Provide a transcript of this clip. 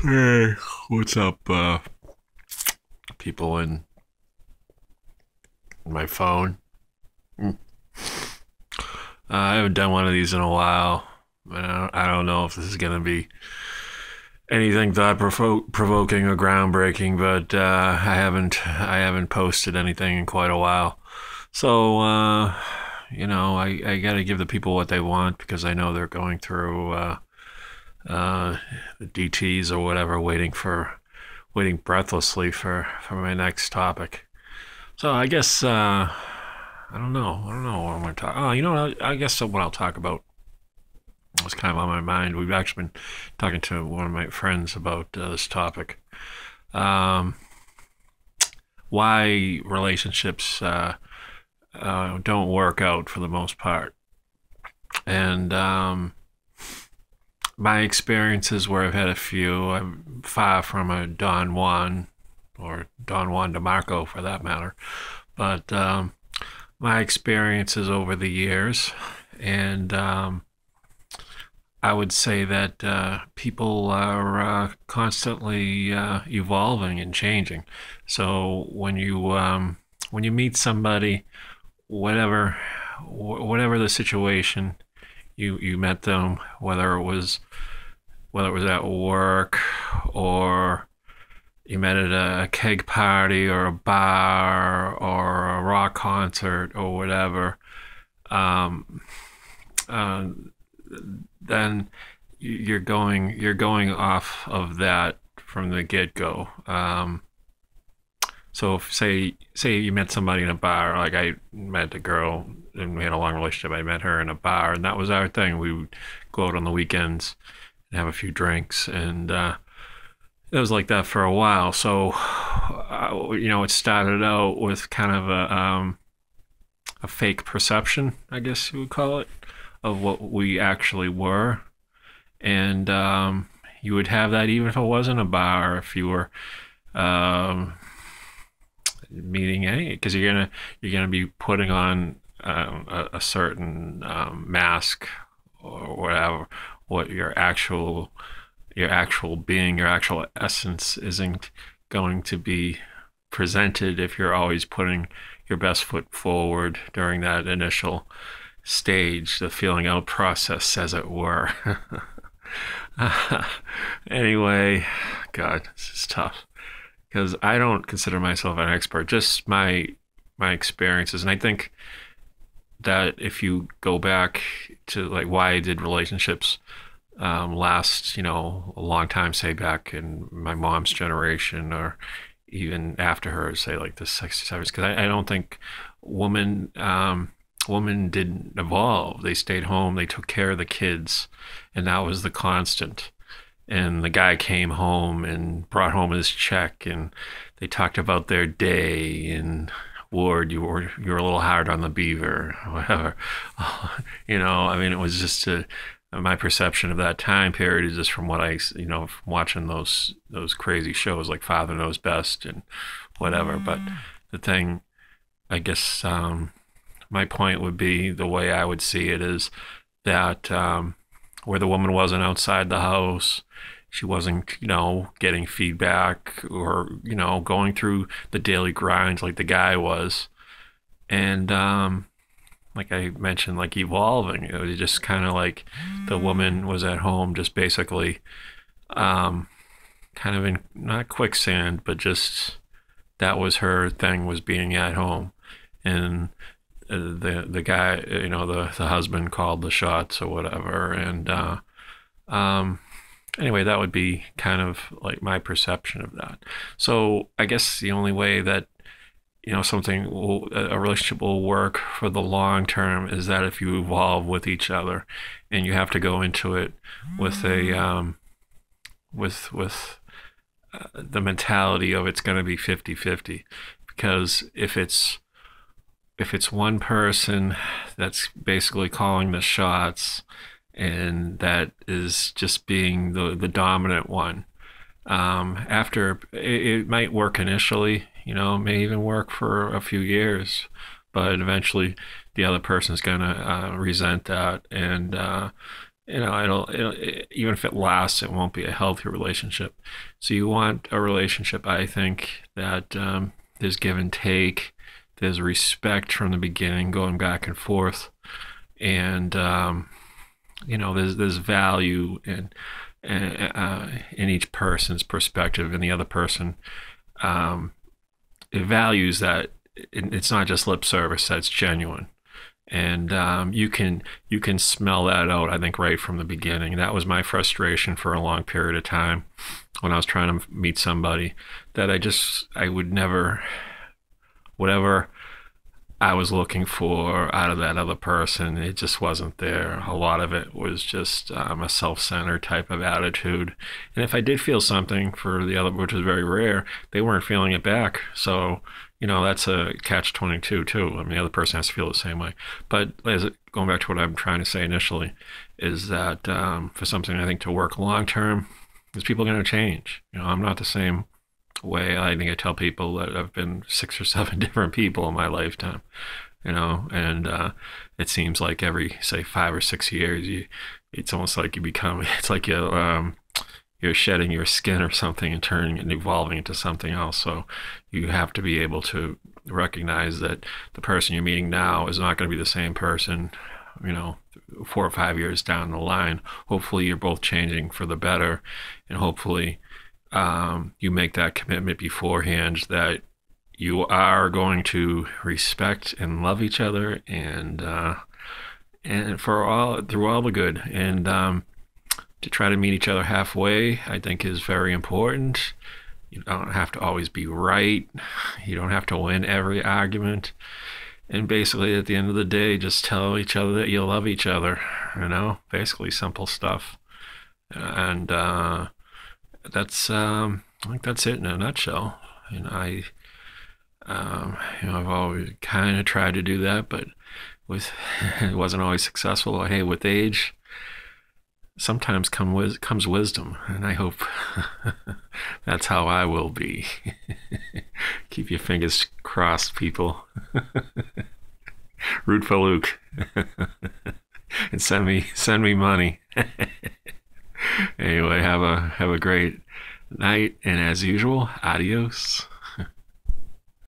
Hey, what's up, people in my phone? Mm. I haven't done one of these in a while. I don't know if this is gonna be anything thought provoking or groundbreaking, but I haven't posted anything in quite a while. So I gotta give the people what they want because I know they're going through uh, the DTs or whatever, waiting breathlessly for my next topic. So I guess I don't know. I don't know what I'm going to talk. Oh, you know what? I guess what I'll talk about was kind of on my mind. We've actually been talking to one of my friends about this topic. Um, why relationships don't work out for the most part, and my experiences where I've had a few. I'm far from a Don Juan or Don Juan DeMarco for that matter, but my experiences over the years, and I would say that people are constantly evolving and changing. So when you meet somebody, whatever whatever the situation, you met them, whether it was at work or you met at a keg party or a bar or a rock concert or whatever, um, uh, then you're going off of that from the get go. So if, say you met somebody in a bar, like I met a girl and we had a long relationship. I met her in a bar, and that was our thing. We would go out on the weekends and have a few drinks, and it was like that for a while. So, it started out with kind of a fake perception, I guess you would call it, of what we actually were. And you would have that even if it wasn't a bar, if you were um, meeting any, because you're gonna be putting on a certain mask or whatever. What your actual being, your actual essence isn't going to be presented if you're always putting your best foot forward during that initial stage, the feeling out process, as it were. Anyway, God, this is tough because I don't consider myself an expert, just my experiences, and I think that if you go back to like why did relationships last, a long time, say back in my mom's generation or even after her, say like the 60s, 70s, because I don't think women women didn't evolve. They stayed home, they took care of the kids, and that was the constant. And the guy came home and brought home his check, and they talked about their day and Ward, you were a little hard on the beaver, whatever. I mean, it was just my perception of that time period is just from what from watching those crazy shows like Father Knows Best and whatever. But the thing, I guess, my point would be the way I would see it is that where the woman wasn't outside the house, she wasn't, getting feedback or, going through the daily grinds like the guy was. And like I mentioned, like evolving, it was just kind of like the woman was at home, just basically um, kind of in not quicksand, but just that was her thing, was being at home. And the guy, the husband called the shots or whatever. And um, anyway, that would be kind of like my perception of that. So I guess the only way that a relationship will work for the long term is that if you evolve with each other, and you have to go into it with a with the mentality of it's going to be 50-50, because if it's one person that's basically calling the shots and that is just being the dominant one, after it might work initially, may even work for a few years, but eventually the other person's gonna resent that, and even if it lasts, it won't be a healthy relationship. So you want a relationship, I think, that there's give and take, there's respect from the beginning, going back and forth, and there's value in each person's perspective, and the other person um, it values that. It's not just lip service; that's genuine. And you can smell that out, I think, right from the beginning. That was my frustration for a long period of time when I was trying to meet somebody, that I would never, whatever I was looking for out of that other person, it just wasn't there. A lot of it was just a self-centered type of attitude. And if I did feel something for the other, which was very rare, they weren't feeling it back. So, that's a catch-22 too. I mean, the other person has to feel the same way. But going back to what I'm trying to say initially, is that for something I think to work long term, is people going to change. I'm not the same way. I think I tell people that I've been 6 or 7 different people in my lifetime, and it seems like every, say, 5 or 6 years, it's almost like it's like you're shedding your skin or something and turning and evolving into something else. So you have to be able to recognize that the person you're meeting now is not going to be the same person, you know, 4 or 5 years down the line. Hopefully, you're both changing for the better, and hopefully, you make that commitment beforehand that you are going to respect and love each other, and for all through all the good, and to try to meet each other halfway, I think is very important. You don't have to always be right. You don't have to win every argument. And basically, at the end of the day, just tell each other that you love each other. Basically simple stuff. And that's I think that's it in a nutshell. And I've always kind of tried to do that, but with it wasn't always successful. But hey, with age, sometimes comes wisdom, and I hope that's how I will be. Keep your fingers crossed, people. Root for Luke, and send me money. Anyway, have a great night, and as usual, adios.